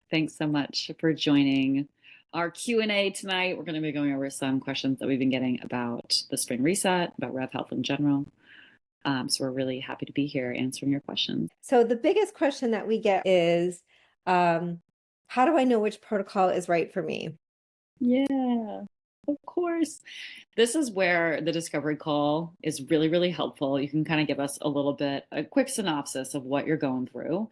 Thanks so much for joining our Q&A tonight. We're going to be going over some questions that we've been getting about the spring reset, about Reve Health in general. So we're really happy to be here answering your questions. So the biggest question that we get is, how do I know which protocol is right for me? Yeah, of course. This is where the discovery call is really, really helpful. You can kind of give us a quick synopsis of what you're going through,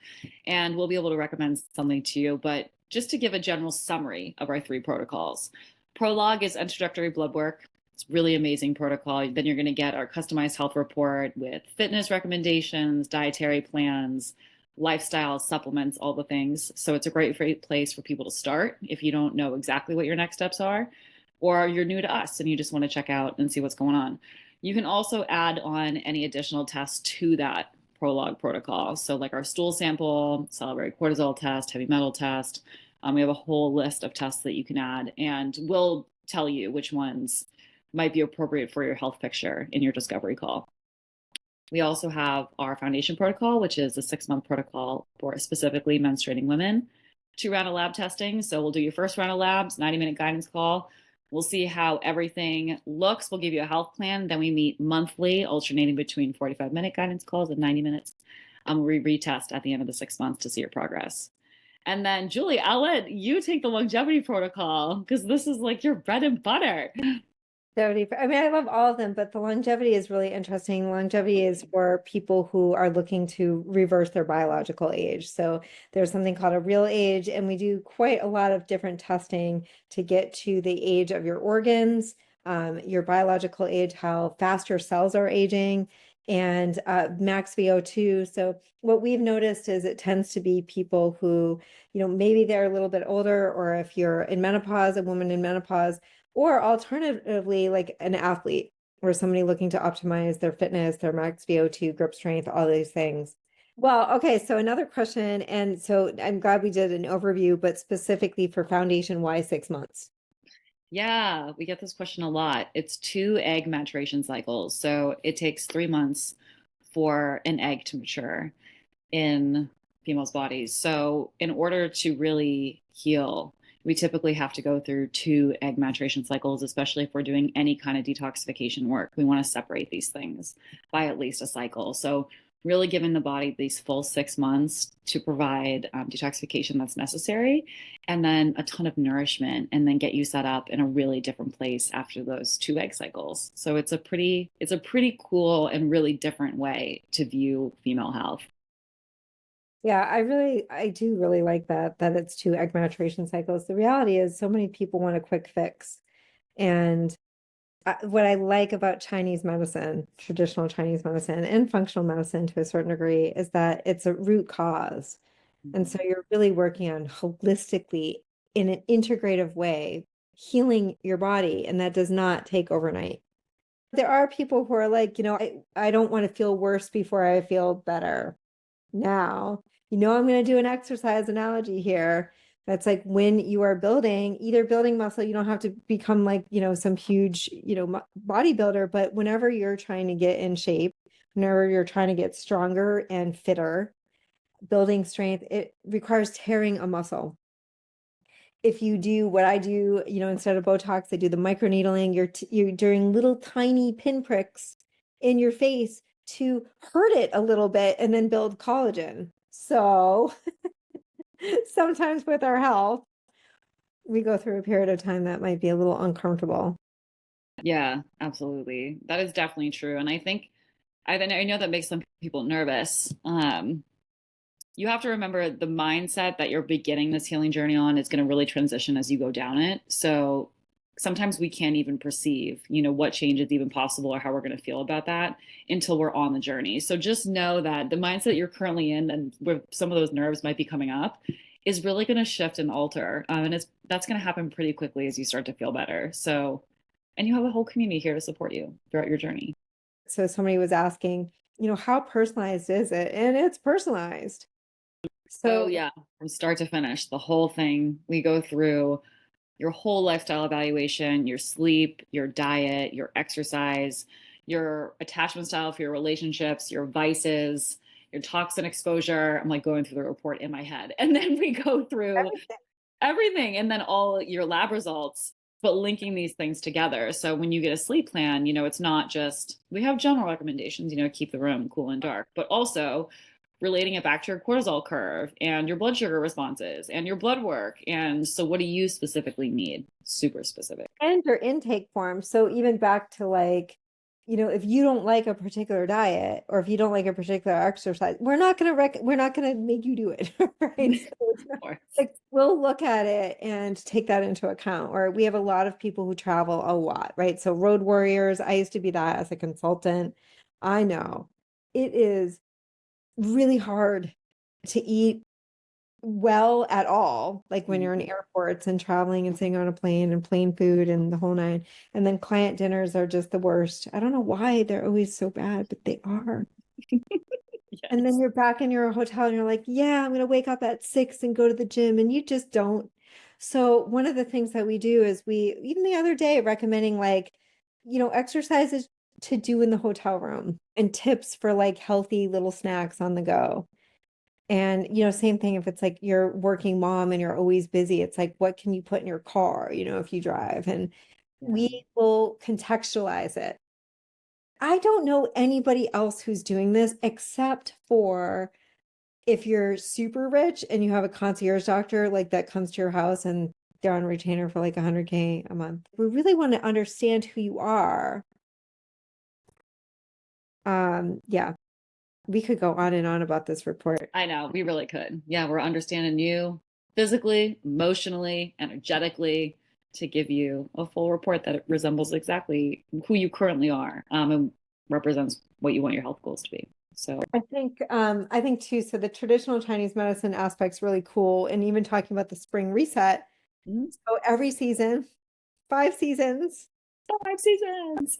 and we'll be able to recommend something to you. But just to give a general summary of our 3 protocols, Prologue is introductory blood work. It's really amazing protocol. Then you're going to get our customized health report with fitness recommendations, dietary plans, lifestyle supplements, all the things. So it's a great place for people to start if you don't know exactly what your next steps are, or you're new to us and you just want to check out and see what's going on. You can also add on any additional tests to that Prologue protocol. So like our stool sample, salivary cortisol test, heavy metal test. We have a whole list of tests that you can add, and we'll tell you which ones might be appropriate for your health picture in your discovery call. We also have our foundation protocol, which is a 6-month protocol for specifically menstruating women. 2 round of lab testing. So we'll do your first round of labs, 90-minute guidance call. We'll see how everything looks. We'll give you a health plan. Then we meet monthly, alternating between 45-minute guidance calls and 90 minutes. We retest at the end of the 6 months to see your progress. And then, Julie, I'll let you take the longevity protocol because this is like your bread and butter. I mean, I love all of them, but the longevity is really interesting. Longevity is for people who are looking to reverse their biological age. So there's something called a real age, and we do quite a lot of different testing to get to the age of your organs, your biological age, how fast your cells are aging, and max VO2. So what we've noticed is it tends to be people who, maybe they're a little bit older, or if you're in menopause, a woman in menopause, or alternatively, like an athlete or somebody looking to optimize their fitness, their max VO2, grip strength, all these things. Well, okay, so another question, and so I'm glad we did an overview, but specifically for foundation, why 6 months? Yeah, we get this question a lot. It's 2 egg maturation cycles. So it takes 3 months for an egg to mature in females' bodies. So in order to really heal, we typically have to go through 2 egg maturation cycles, especially if we're doing any kind of detoxification work. We want to separate these things by at least a cycle. So really giving the body these full 6 months to provide detoxification that's necessary, and then a ton of nourishment, and then get you set up in a really different place after those 2 egg cycles. So it's a pretty cool and really different way to view female health. Yeah, I do really like that it's 2 egg maturation cycles. The reality is so many people want a quick fix. And what I like about Chinese medicine, traditional Chinese medicine, and functional medicine to a certain degree, is that it's a root cause. And so you're really working on holistically in an integrative way, healing your body, and that does not take overnight. There are people who are like, I don't want to feel worse before I feel better. Now, I'm going to do an exercise analogy here. That's like when you are either building muscle, you don't have to become like, some huge, bodybuilder, but whenever you're trying to get in shape, whenever you're trying to get stronger and fitter, building strength, it requires tearing a muscle. If you do what I do, instead of Botox, I do the microneedling, you're doing little tiny pinpricks in your face to hurt it a little bit and then build collagen. So sometimes with our health, we go through a period of time that might be a little uncomfortable. Yeah, absolutely. That is definitely true. And I know that makes some people nervous. You have to remember the mindset that you're beginning this healing journey on is going to really transition as you go down it. So sometimes we can't even perceive, what change is even possible or how we're going to feel about that until we're on the journey. So just know that the mindset you're currently in and where some of those nerves might be coming up is really going to shift and alter. And that's going to happen pretty quickly as you start to feel better. So, and you have a whole community here to support you throughout your journey. So somebody was asking, how personalized is it? And it's personalized. Oh So yeah, from start to finish, the whole thing. We go through your whole lifestyle evaluation, your sleep, your diet, your exercise, your attachment style for your relationships, your vices, your toxin exposure. I'm like going through the report in my head. And then we go through everything and then all your lab results, but linking these things together. So when you get a sleep plan, it's not just, we have general recommendations, keep the room cool and dark, but also relating it back to your cortisol curve and your blood sugar responses and your blood work. And so what do you specifically need? Super specific. And your intake form. So even back to like, if you don't like a particular diet or if you don't like a particular exercise, we're not going to make you do it. Right. So it's not, like, we'll look at it and take that into account. Or we have a lot of people who travel a lot, right? So road warriors, I used to be that as a consultant. I know it is really hard to eat well at all, like when you're in airports and traveling and sitting on a plane and plane food and the whole nine. And then client dinners are just the worst. I don't know why they're always so bad, but they are. Yes. And then you're back in your hotel and you're like, yeah, I'm going to wake up at 6 and go to the gym. And you just don't. So one of the things that we do is even the other day, recommending like, exercises to do in the hotel room and tips for like healthy little snacks on the go. And, same thing if it's like you're working mom and you're always busy, it's like, what can you put in your car, if you drive? And we will contextualize it. I don't know anybody else who's doing this except for if you're super rich and you have a concierge doctor like that comes to your house and they're on retainer for like 100K a month. We really want to understand who you are. Yeah. We could go on and on about this report. I know, we really could. Yeah, we're understanding you physically, emotionally, energetically to give you a full report that resembles exactly who you currently are, and represents what you want your health goals to be. So I think too, so the traditional Chinese medicine aspect's really cool. And even talking about the spring reset. So every season, 5 seasons. 5 seasons.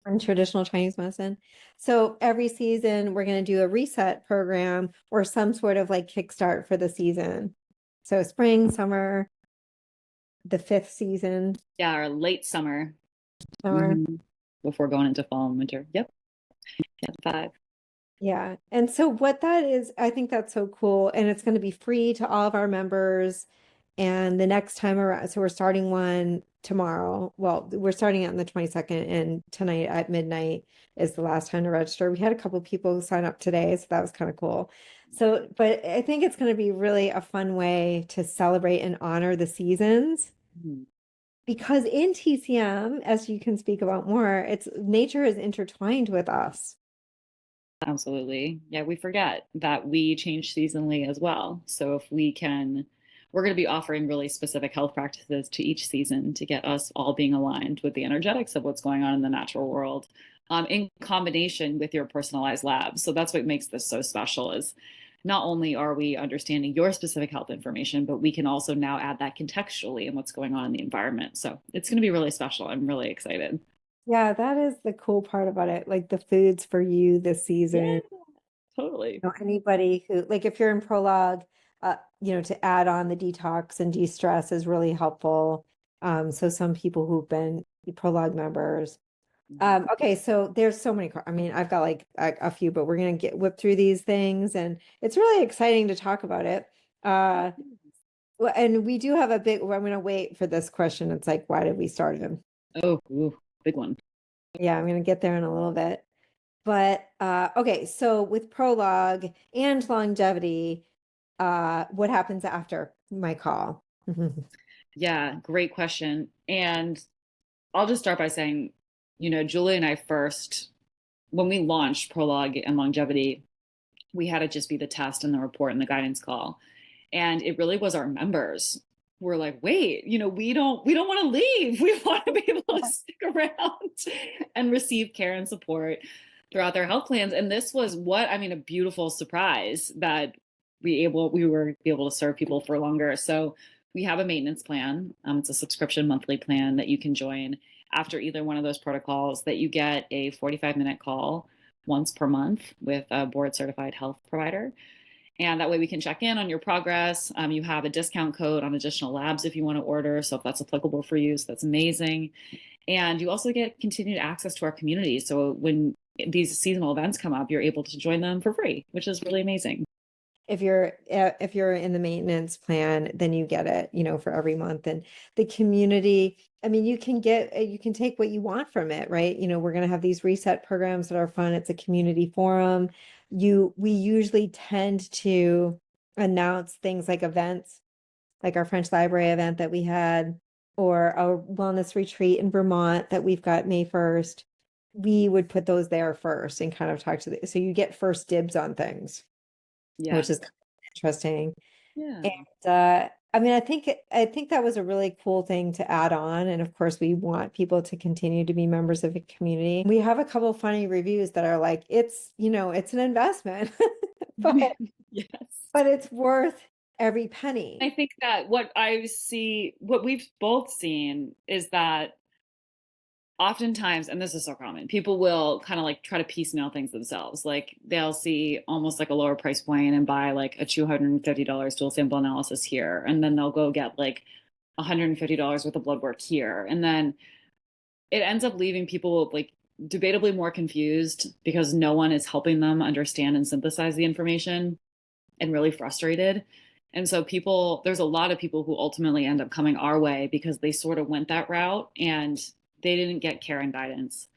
In traditional Chinese medicine. So every season we're going to do a reset program or some sort of like kickstart for the season. So spring, summer, the 5th season. Yeah, or late summer. Summer. Before going into fall and winter. Yep. Yeah, 5. Yeah. And so what that is, I think that's so cool. And it's going to be free to all of our members. And the next time around, so we're starting one tomorrow. Well, we're starting it on the 22nd, and tonight at midnight is the last time to register. We had a couple of people sign up today, so that was kind of cool. So, but I think it's going to be really a fun way to celebrate and honor the seasons. Because in TCM, as you can speak about more, it's nature is intertwined with us. Absolutely. Yeah, we forget that we change seasonally as well. So if we can, we're going to be offering really specific health practices to each season to get us all being aligned with the energetics of what's going on in the natural world, in combination with your personalized labs. So that's what makes this so special is not only are we understanding your specific health information, but we can also now add that contextually in what's going on in the environment. So it's going to be really special. I'm really excited. Yeah, that is the cool part about it. Like the foods for you this season. Yeah, totally. Anybody who, like if you're in Prologue, to add on the detox and de-stress is really helpful. So some people who've been Prologue members. Okay, so there's so many, I mean, I've got like a few, but we're going to whip through these things and it's really exciting to talk about it. Well, and we do have I'm going to wait for this question. It's like, why did we start him? Oh, ooh, big one. Yeah, I'm going to get there in a little bit. But okay, so with Prologue and longevity, what happens after my call? Yeah, great question. And I'll just start by saying, Julie and I first, when we launched Prologue and longevity, we had it just be the test and the report and the guidance call. And it really was our members who were like, wait, we don't want to leave. We want to be able to stick around and receive care and support throughout their health plans. And this was a beautiful surprise that we were able to serve people for longer. So we have a maintenance plan. It's a subscription monthly plan that you can join after either one of those protocols, that you get a 45-minute call once per month with a board certified health provider. And that way we can check in on your progress. You have a discount code on additional labs if you want to order. So if that's applicable for you, so that's amazing. And you also get continued access to our community. So when these seasonal events come up, you're able to join them for free, which is really amazing. If you're in the maintenance plan, then you get it, for every month. And the community, I mean, you can take what you want from it, right? We're going to have these reset programs that are fun. It's a community forum. We usually tend to announce things like events, like our French Library event that we had, or our wellness retreat in Vermont that we've got May 1st. We would put those there first and kind of talk so you get first dibs on things, Yeah. which is kind of interesting. Yeah. And I mean, I think that was a really cool thing to add on. And of course, we want people to continue to be members of the community. We have a couple of funny reviews that are like, it's an investment, but Yes. but it's worth every penny. I think that what we've both seen is that oftentimes, and this is so common, people will kind of like try to piecemeal things themselves. Like they'll see almost like a lower price point and buy like a $250 dual sample analysis here. And then they'll go get like $150 worth of blood work here. And then it ends up leaving people like debatably more confused because no one is helping them understand and synthesize the information, and really frustrated. And so there's a lot of people who ultimately end up coming our way because they sort of went that route and they didn't get care and guidance.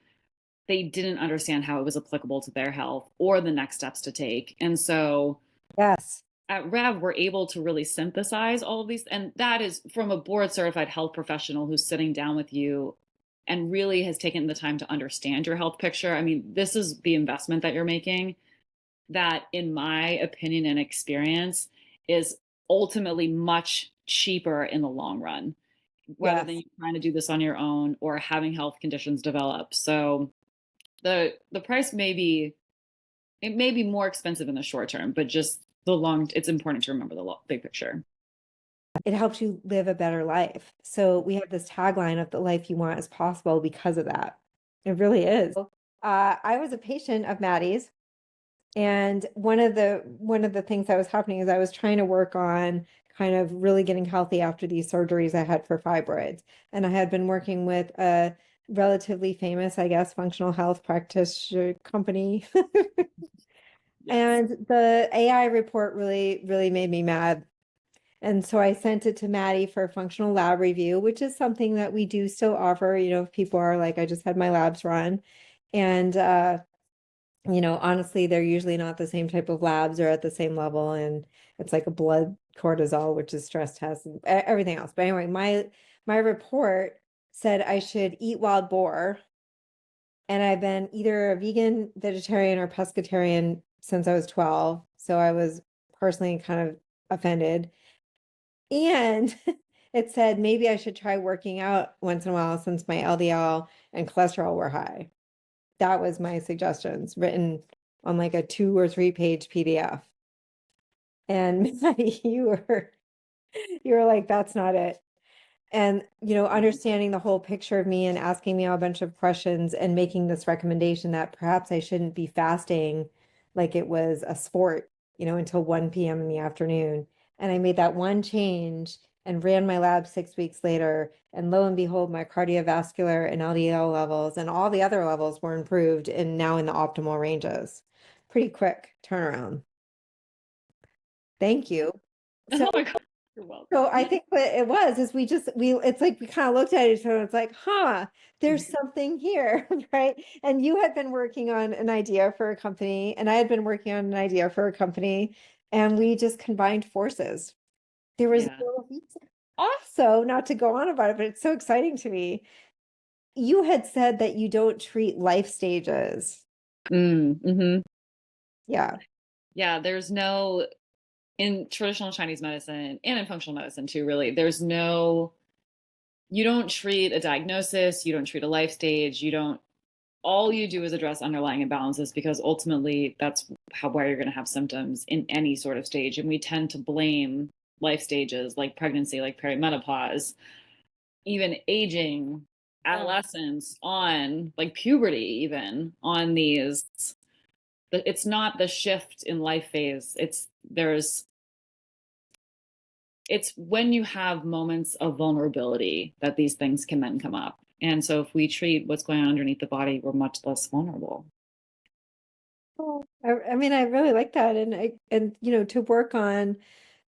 They didn't understand how it was applicable to their health or the next steps to take. And so Yes. at Rev, we're able to really synthesize all of these. And that is from a board certified health professional who's sitting down with you and really has taken the time to understand your health picture. I mean, this is the investment that you're making that, in my opinion and experience, is ultimately much cheaper in the long run, rather than Yes. you trying to do this on your own or having health conditions develop. So the price may be more expensive in the short term, but just it's important to remember the big picture. It helps you live a better life. So we have this tagline of the life you want is possible because of that. It really is. I was a patient of Maddie's. And one of the things that was happening is I was trying to work on kind of really getting healthy after these surgeries I had for fibroids. And I had been working with a relatively famous, I guess, functional health practitioner company. Yes. And the AI report really, really made me mad. And so I sent it to Maddie for a functional lab review, which is something that we do still offer, if people are like, I just had my labs run. And honestly, they're usually not the same type of labs or at the same level. And it's like a blood cortisol, which is stress test and everything else. But anyway, my report said I should eat wild boar. And I've been either a vegan, vegetarian, or pescatarian since I was 12. So I was personally kind of offended. And it said maybe I should try working out once in a while since my LDL and cholesterol were high. That was my suggestions written on like a 2 or 3 page PDF. And Maddie, you were like, that's not it. And, understanding the whole picture of me and asking me a bunch of questions and making this recommendation that perhaps I shouldn't be fasting like it was a sport, until 1 p.m. in the afternoon. And I made that one change and ran my lab 6 weeks later. And lo and behold, my cardiovascular and LDL levels and all the other levels were improved and now in the optimal ranges. Pretty quick turnaround. Thank you. So Oh my God. You're welcome. so I think what it was is it's like we kind of looked at each other. It's like, there's something here, right? And you had been working on an idea for a company, and I had been working on an idea for a company, and we just combined forces. There was Yeah. also, not to go on about it, but it's so exciting to me. You had said that you don't treat life stages. Mm-hmm. Yeah. Yeah. In traditional Chinese medicine and in functional medicine too, really, you don't treat a diagnosis, you don't treat a life stage, all you do is address underlying imbalances because ultimately that's where you're going to have symptoms in any sort of stage. And we tend to blame life stages like pregnancy, like perimenopause, even aging, adolescence, on like puberty, even on these. It's not the shift in life phase. It's when you have moments of vulnerability that these things can then come up. And so if we treat what's going on underneath the body, we're much less vulnerable. Oh, I mean, I really like that. And, to work on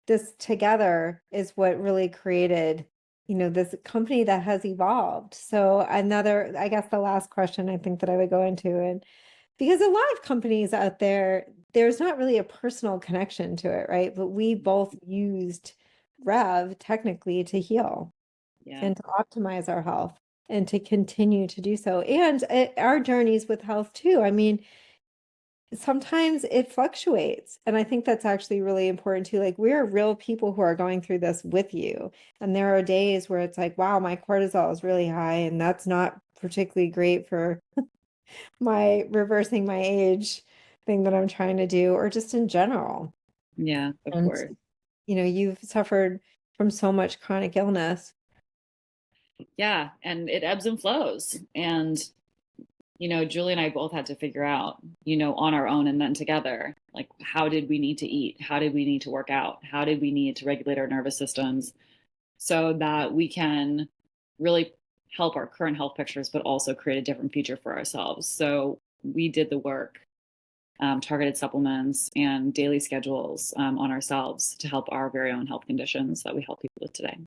this together is what really created, this company that has evolved. So I guess the last question I think that I would go into, and because a lot of companies out there, there's not really a personal connection to it, right? But we both used Rev technically to heal Yeah. and to optimize our health and to continue to do so. And our journeys with health too. I mean, sometimes it fluctuates. And I think that's actually really important too. Like, we're real people who are going through this with you. And there are days where it's like, wow, my cortisol is really high, and that's not particularly great for my reversing my age thing that I'm trying to do, or just in general. Yeah, of And, course. you've suffered from so much chronic illness. Yeah, and it ebbs and flows. And Julie and I both had to figure out, on our own and then together, like, how did we need to eat? How did we need to work out? How did we need to regulate our nervous systems so that we can really help our current health pictures, but also create a different future for ourselves? So we did the work, targeted supplements and daily schedules on ourselves to help our very own health conditions that we help people with today.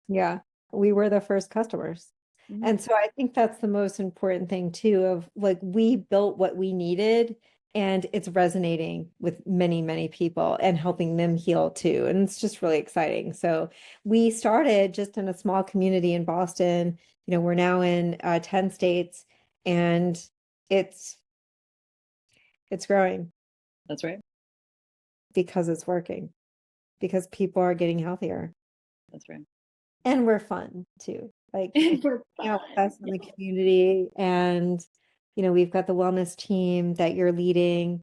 Yeah, we were the first customers. Mhm. And so I think that's the most important thing too, of like, we built what we needed, and it's resonating with many, many people and helping them heal too. And it's just really exciting. So we started just in a small community in Boston. We're now in 10 states, and it's it's growing That's right. because it's working, because people are getting healthier. That's right. And we're fun too. Like, if And we're you hang out with fun. us in the community, and we've got the wellness team that you're leading.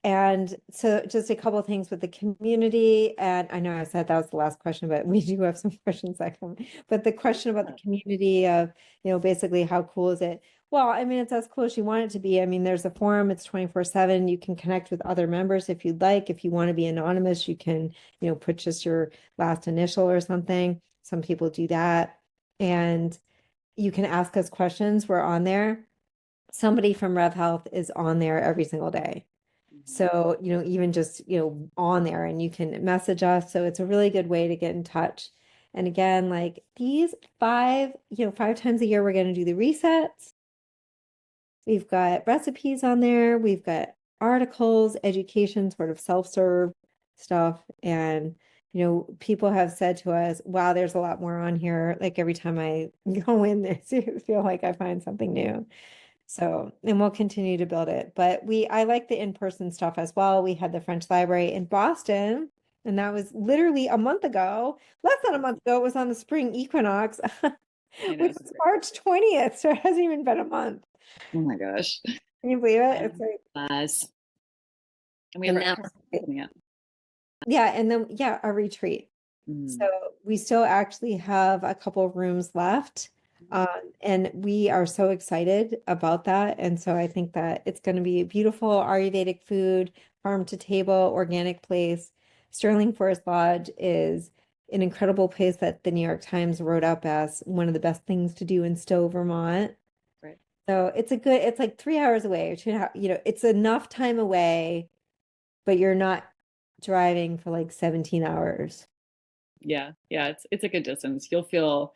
And so just a couple of things with the community. And I know I said that was the last question, but we do have some questions that come. But the question about the community of, basically, how cool is it? Well, I mean, it's as cool as you want it to be. I mean, there's a forum, it's 24/7. You can connect with other members if you'd like. If you want to be anonymous, you can, put just your last initial or something. Some people do that. And you can ask us questions. We're on there. Somebody from Reve Health is on there every single day. Mhm. So, even just, on there, and you can message us. So it's a really good way to get in touch. And again, like, these 5 times a year, we're going to do the resets. We've got recipes on there. We've got articles, education, sort of self-serve stuff. And, people have said to us, wow, there's a lot more on here. Like, every time I go in there, I feel like I find something new. So, and we'll continue to build it. But I like the in-person stuff as well. We had the French Library in Boston, and that was literally a month ago. Less than a month ago, it was on the spring equinox, I know. which is March 20th. So it hasn't even been a month. Oh my gosh. Can you believe it? It's Time like, flies. And we have and our now, anniversary coming up. yeah, and then, yeah, a retreat. So Mm. we still actually have a couple of rooms left. And we are so excited about that. And so I think that it's going to be beautiful Ayurvedic food, farm to table, organic place. Sterling Forest Lodge is an incredible place that the New York Times wrote up as one of the best things to do in Stowe, Vermont. Right. So it's like 3 hours away, or 2.5, it's enough time away, but you're not driving for like 17 hours. Yeah. Yeah. It's a good distance. You'll feel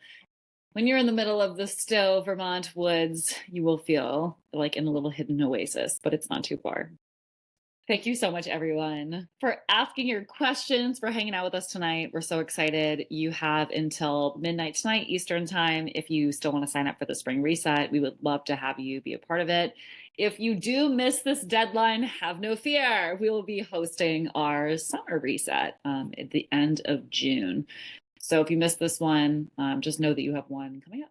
when you're in the middle of the Stowe, Vermont woods, you will feel like in a little hidden oasis, but it's not too far. Thank you so much, everyone, for asking your questions, for hanging out with us tonight. We're so excited. You have until midnight tonight, Eastern Time. If you still want to sign up for the spring reset, we would love to have you be a part of it. If you do miss this deadline, have no fear. We will be hosting our summer reset at the end of June. So if you missed this one, just know that you have one coming up.